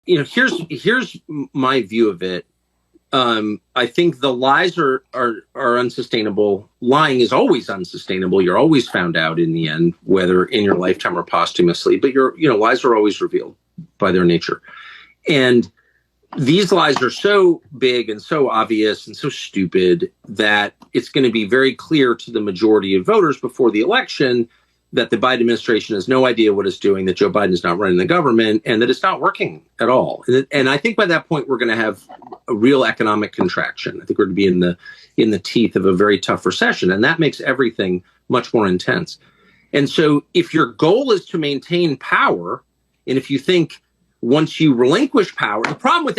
here's my view of it. I think the lies are unsustainable. Lying is always unsustainable. You're always found out in the end, whether in your lifetime or posthumously. But lies are always revealed by their nature. And these lies are so big and so obvious and so stupid that it's going to be very clear to the majority of voters before the election that the Biden administration has no idea what it's doing, that Joe Biden is not running the government, and that it's not working at all. And I think by that point, we're going to have a real economic contraction. I think we're going to be in the teeth of a very tough recession, and that makes everything much more intense. And so if your goal is to maintain power, and if you think once you relinquish power, the problem with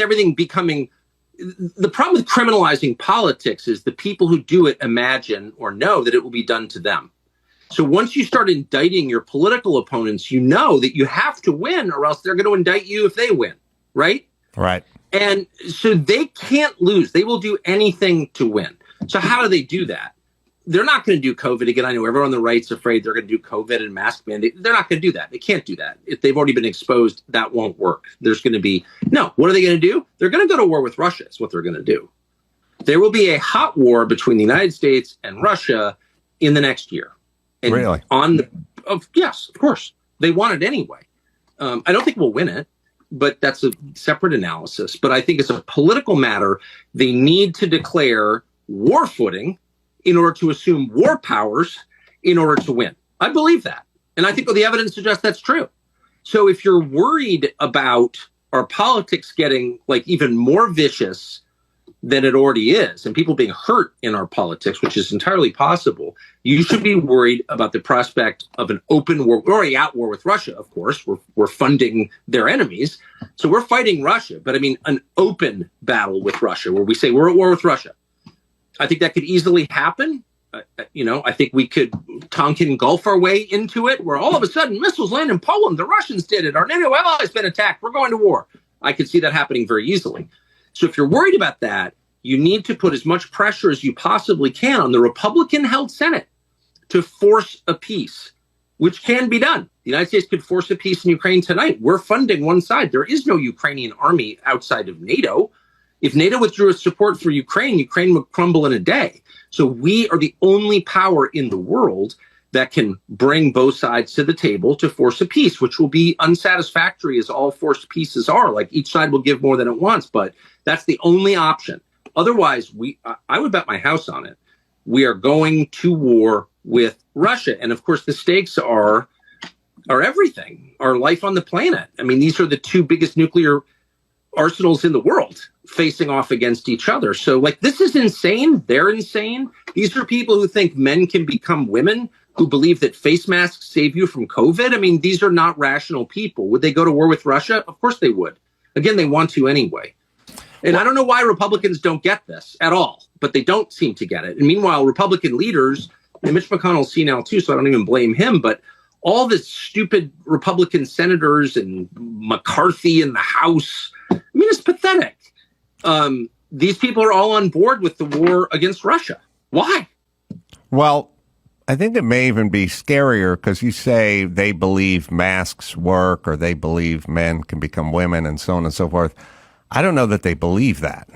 criminalizing politics is the people who do it imagine or know that it will be done to them. So once you start indicting your political opponents, you know that you have to win or else they're going to indict you if they win, right? Right. And so they can't lose. They will do anything to win. So how do they do that? They're not going to do COVID again. I know everyone on the right's afraid they're going to do COVID and mask mandate. They're not going to do that. They can't do that. If they've already been exposed, that won't work. There's going to be no. What are they going to do? They're going to go to war with Russia. Is what they're going to do. There will be a hot war between the United States and Russia in the next year. And really? Yes, of course. They want it anyway. I don't think we'll win it, but that's a separate analysis. But I think it's a political matter. They need to declare war footing in order to assume war powers in order to win. I believe that. And I think the evidence suggests that's true. So if you're worried about our politics getting even more vicious than it already is, and people being hurt in our politics, which is entirely possible, you should be worried about the prospect of an open war. We're already at war with Russia, of course. We're funding their enemies. So we're fighting Russia. But I mean, an open battle with Russia where we say we're at war with Russia. I think that could easily happen. I think we could Tonkin Gulf our way into it, where all of a sudden missiles land in Poland. The Russians did it. Our NATO allies been attacked. We're going to war. I could see that happening very easily. So if you're worried about that, you need to put as much pressure as you possibly can on the Republican-held Senate to force a peace, which can be done. The United States could force a peace in Ukraine tonight. We're funding one side. There is no Ukrainian army outside of NATO. If NATO withdrew its support for Ukraine, Ukraine would crumble in a day. So we are the only power in the world that can bring both sides to the table to force a peace, which will be unsatisfactory as all forced peaces are. Like each side will give more than it wants, but that's the only option. Otherwise, I would bet my house on it. We are going to war with Russia. And of course, the stakes are everything, our life on the planet. I mean, these are the two biggest nuclear arsenals in the world facing off against each other. So this is insane. They're insane. These are people who think men can become women, who believe that face masks save you from COVID. I mean, these are not rational people. Would they go to war with Russia? Of course they would. Again, they want to anyway. And I don't know why Republicans don't get this at all, but they don't seem to get it. And meanwhile, Republican leaders, and Mitch McConnell's senile too, so I don't even blame him, but all the stupid Republican senators and McCarthy in the House, I mean, it's pathetic. These people are all on board with the war against Russia. Why? Well, I think it may even be scarier because you say they believe masks work or they believe men can become women and so on and so forth. I don't know that they believe that.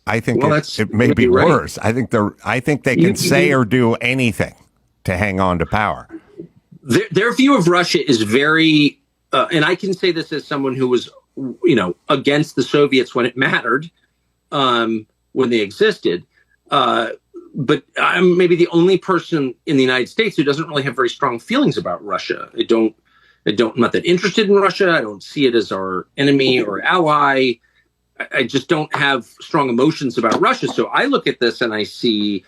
I think it may be worse. I think they can say or do anything to hang on to power. Their view of Russia is very, and I can say this as someone who was, against the Soviets when it mattered, when they existed. But I'm maybe the only person in the United States who doesn't really have very strong feelings about Russia. I'm not that interested in Russia. I don't see it as our enemy or ally. I just don't have strong emotions about Russia. So I look at this and I see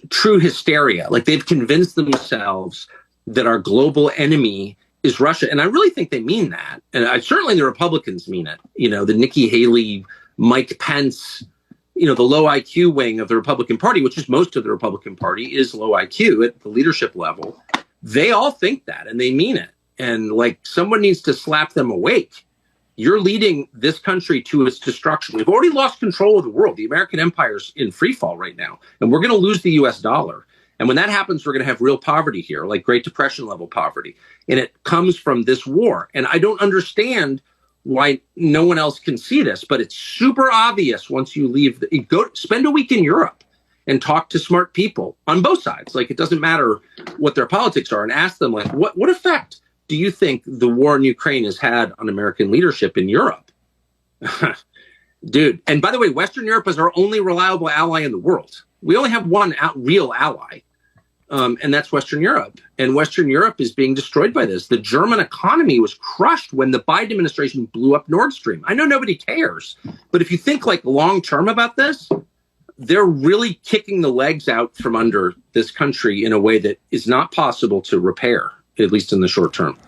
true hysteria. Like they've convinced themselves that our global enemy is Russia. And I really think they mean that. And certainly the Republicans mean it. The Nikki Haley, Mike Pence, the low IQ wing of the Republican Party, which is most of the Republican Party, is low IQ at the leadership level. They all think that and they mean it. And someone needs to slap them awake. You're leading this country to its destruction. We've already lost control of the world. The American empire's in free fall right now. And we're going to lose the US dollar. And when that happens, we're going to have real poverty here, like Great Depression level poverty. And it comes from this war. And I don't understand why no one else can see this, but it's super obvious once you leave. Go spend a week in Europe and talk to smart people on both sides. Like, it doesn't matter what their politics are, and ask them, like, what effect do you think the war in Ukraine has had on American leadership in Europe? Dude. And by the way, Western Europe is our only reliable ally in the world. We only have one real ally. And that's Western Europe. And Western Europe is being destroyed by this. The German economy was crushed when the Biden administration blew up Nord Stream. I know nobody cares, but if you think like long term about this, they're really kicking the legs out from under this country in a way that is not possible to repair, at least in the short term.